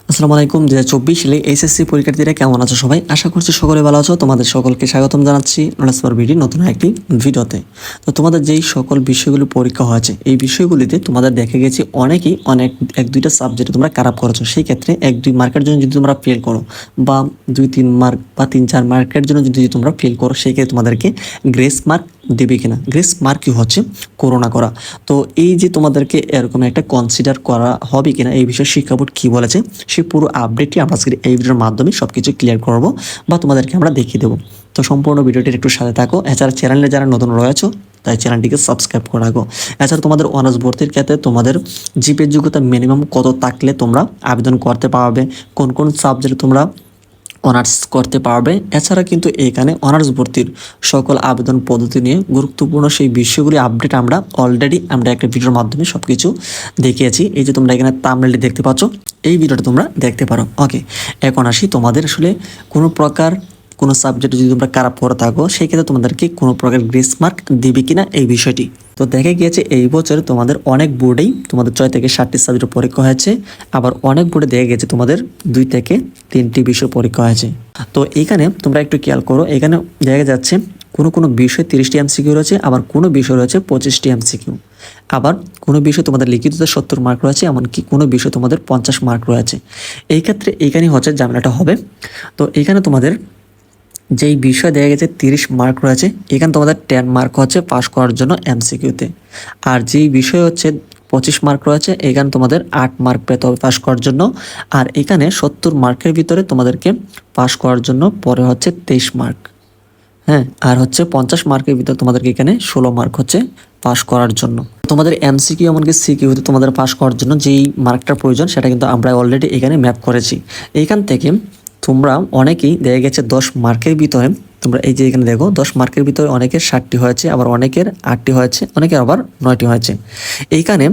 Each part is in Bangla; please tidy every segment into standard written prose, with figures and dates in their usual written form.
আসসালামু আলাইকুম। 2024 সালে এইচএসসি পরীক্ষার্থীরা কেমন আছো সবাই? আশা করছি সকলে ভালো আছো। তোমাদের সকলকে স্বাগতম জানাচ্ছি নলেজ ফর বিডি নতুন একটি ভিডিওতে। তো তোমাদের যেই সকল বিষয়গুলো পরীক্ষা হয়েছে এই বিষয়গুলিতে তোমাদের দেখা গেছে অনেকেই এক দুইটা সাবজেক্টে তোমরা খারাপ করেছো। সেই ক্ষেত্রে 1-2 মার্কের জন্য যদি তোমরা ফেল করো বা 2-3 মার্ক বা 3-4 মার্কের জন্য যদি তোমরা ফেল করো সেই ক্ষেত্রে তোমাদেরকে গ্রেস মার্ক দেবে কিনা। গ্রেস মার্ক কি হচ্ছে করোনা করা। তো এই যে তোমাদেরকে এরকম একটা কনসিডার করা হবে কিনা এই বিষয়ে শিক্ষা বোর্ড কী বলেছে সে পুরো আপডেটটি আমরা আজকে এই ভিডিওর মাধ্যমে সব কিছু ক্লিয়ার করবো বা তোমাদেরকে আমরা দেখিয়ে দেবো। তো সম্পূর্ণ ভিডিওটির একটু সাথে থাকো। এছাড়া চ্যানেলে যারা নতুন রয়েছে তাই চ্যানেলটিকে সাবস্ক্রাইব করে রাখো। এছাড়া তোমাদের অনার্স ভর্তির ক্ষেত্রে তোমাদের জিপিএর যোগ্যতা মিনিমাম কত থাকলে তোমরা আবেদন করতে পারবে, কোন কোন সাবজেক্টে তোমরা অনার্স করতে পারবে। এছাড়া কিন্তু এখানে অনার্স ভর্তির সকল আবেদন পদ্ধতি নিয়ে গুরুত্বপূর্ণ সেই বিষয়গুলি আপডেট আমরা অলরেডি একটা ভিডিওর মাধ্যমে সব কিছু দেখিয়েছি। এই যে তোমরা এখানে থাম্বনেলটি দেখতে পাচ্ছ, এই ভিডিওটা তোমরা দেখতে পারো। ওকে, এখন আসি তোমাদের আসলে কোনো সাবজেক্টে যদি তোমরা খারাপ করে থাকো সেই ক্ষেত্রে তোমাদেরকে কোনো প্রকার গ্রেস মার্ক দিবে কিনা এই বিষয়টি। তো দেখা গিয়েছে এই বছর তোমাদের অনেক বোর্ডেই তোমাদের 6 থেকে 7টি সাবজেক্টের পরীক্ষা হয়েছে, আবার অনেক বোর্ডে দেখা গেছে তোমাদের 2 থেকে 3টি বিষয় পরীক্ষা হয়েছে। তো এখানে তোমরা একটু খেয়াল করো, এখানে দেখা যাচ্ছে কোনো বিষয় 30টি এমসিকিউ রয়েছে, আবার কোনো বিষয় রয়েছে 25টি এমসিকিউ, আবার কোনো বিষয় তোমাদের লিখিততে 70 মার্ক রয়েছে, এমনকি কোনো বিষয় তোমাদের 50 মার্ক রয়েছে। এই ক্ষেত্রে এইখানেই হচ্ছে ঝামেলাটা হবে। তো এখানে তোমাদের যেই বিষয় দেখা গেছে 30 মার্ক রয়েছে, এখানে তোমাদের 10 মার্ক হচ্ছে পাস করার জন্য এমসিকিউতে, আর যেই বিষয় হচ্ছে 25 মার্ক রয়েছে এখানে তোমাদের 8 মার্ক পেতে হবে পাস করার জন্য। আর এখানে 70 মার্কের ভিতরে তোমাদেরকে পাস করার জন্য পরে হচ্ছে 23 মার্ক। হ্যাঁ, আর হচ্ছে 50 মার্কের ভিতরে তোমাদেরকে এখানে 16 মার্ক হচ্ছে পাস করার জন্য। তোমাদের এমসিকিউ এমনকি সিকিউতে তোমাদের পাস করার জন্য যেই মার্কটার প্রয়োজন সেটা কিন্তু আমরা অলরেডি এখানে ম্যাপ করেছি। এইখান থেকে তোমরা অনেকেই দেখা গেছে 10 মার্কের ভিতরে তোমরা এই যে এখানে দেখো 10 মার্কের ভিতরে অনেকের 7টি হয়েছে, আবার অনেকের 8টি হয়েছে, অনেকের আবার 9টি হয়েছে। এইখানে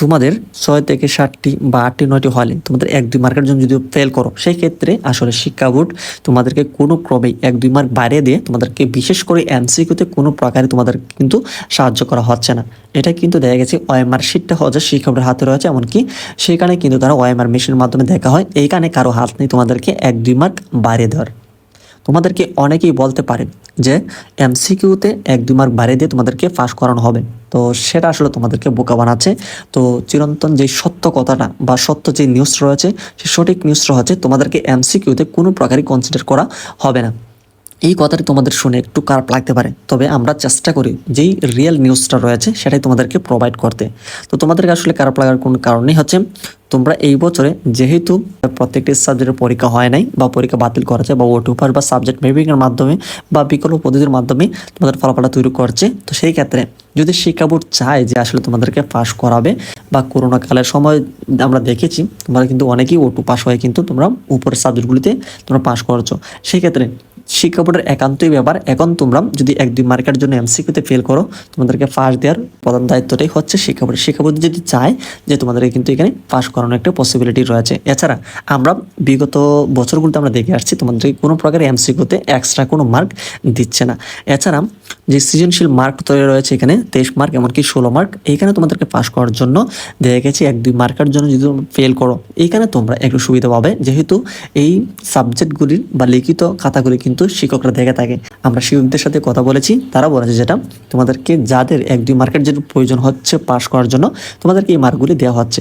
তোমাদের 6 থেকে 7টি বা 8টি 9টি হলে তোমাদের 1-2 মার্কের জন্য যদি ফেল করো সেই ক্ষেত্রে আসলে শিক্ষা বোর্ড তোমাদেরকে কোনো ক্রমেই 1-2 মার্ক বাড়িয়ে দিয়ে তোমাদেরকে বিশেষ করে এমসিকিউতে কোনো প্রকারে তোমাদের কিন্তু সাহায্য করা হচ্ছে না। এটা কিন্তু দেখা গেছে ওএমআর শিটটা হচ্ছে শিক্ষা বোর্ডের হাতে রয়েছে, এমনকি সেখানে কিন্তু তারা ওএমআর মেশিনের মাধ্যমে দেখা হয়। এইখানে কারো হাত নেই তোমাদেরকে 1-2 মার্ক বাড়িয়ে দেওয়ার। তোমাদেরকে অনেকেই বলতে পারে যে এমসিকিউতে 1-2 মার্ক বাড়িয়ে দিয়ে তোমাদেরকে পাস করানো হবে, তো সেটা আসলে তোমাদেরকে বোকা বানাচ্ছে। তো চিরন্তন যে সত্য কথাটা বা সত্য যে নিউজ রয়েছে সেই সঠিক নিউজটা হচ্ছে তোমাদেরকে এমসিকিউতে কোনো প্রকারই কনসিডার করা হবে না। এই কথাটি তোমাদের শুনে একটু খারাপ লাগতে পারে, তবে আমরা চেষ্টা করি যেই রিয়েল নিউজটা রয়েছে সেটাই তোমাদেরকে প্রোভাইড করতে। তো তোমাদেরকে আসলে খারাপ লাগার কোনো কারণই হচ্ছে তোমরা এই বছরে যেহেতু প্রত্যেকটি সাবজেক্টের পরীক্ষা হয় নাই বা পরীক্ষা বাতিল করেছে বা ওটু পাস বা সাবজেক্ট মেপিংয়ের মাধ্যমে বা বিকল্প পদ্ধতির মাধ্যমে তোমাদের ফলাফলটা তৈরি করছে, তো সেই ক্ষেত্রে যদি শিক্ষা বোর্ড চায় যে আসলে তোমাদেরকে পাস করাবে বা করোনা কালের সময় আমরা দেখেছি তোমরা কিন্তু অনেকেই ওটু পাস হয়ে কিন্তু তোমরা উপরের সাবজেক্টগুলিতে তোমরা পাস করেছো। সেই ক্ষেত্রে শিক্ষা বোর্ডের একান্তই ব্যাপার। এখন তোমরা যদি 1-2 মার্কের জন্য এমসিকিউতে ফেল করো তোমাদেরকে পাস দেওয়ার প্রধান দায়িত্বটাই হচ্ছে শিক্ষা বোর্ড। শিক্ষা বোর্ড যদি চায় যে তোমাদেরকে কিন্তু এখানে পাস করানোর একটা পসিবিলিটি রয়েছে। এছাড়া আমরা বিগত বছরগুলোতে আমরা দেখে আসছি তোমাদেরকে কোনো প্রকার এমসিকিউতে এক্সট্রা কোনো মার্ক দিচ্ছে না। এছাড়া যে সৃজনশীল মার্ক তৈরি রয়েছে এখানে 23 মার্ক এমনকি 16 মার্ক, এইখানে তোমাদেরকে পাস করার জন্য দেখা গেছে 1-2 মার্কের জন্য যদি তোমরা ফেল করো এইখানে তোমরা একটু সুবিধা পাবে, যেহেতু এই সাবজেক্টগুলির বা লিখিত খাতাগুলি কিন্তু শিক্ষকরা দেখে থাকে। আমরা শিক্ষকদের সাথে কথা বলেছি, তারা বলেছে যেটা তোমাদেরকে যাদের 1-2 মার্কের জন্য প্রয়োজন হচ্ছে পাস করার জন্য তোমাদেরকে এই মার্কগুলি দেওয়া হচ্ছে।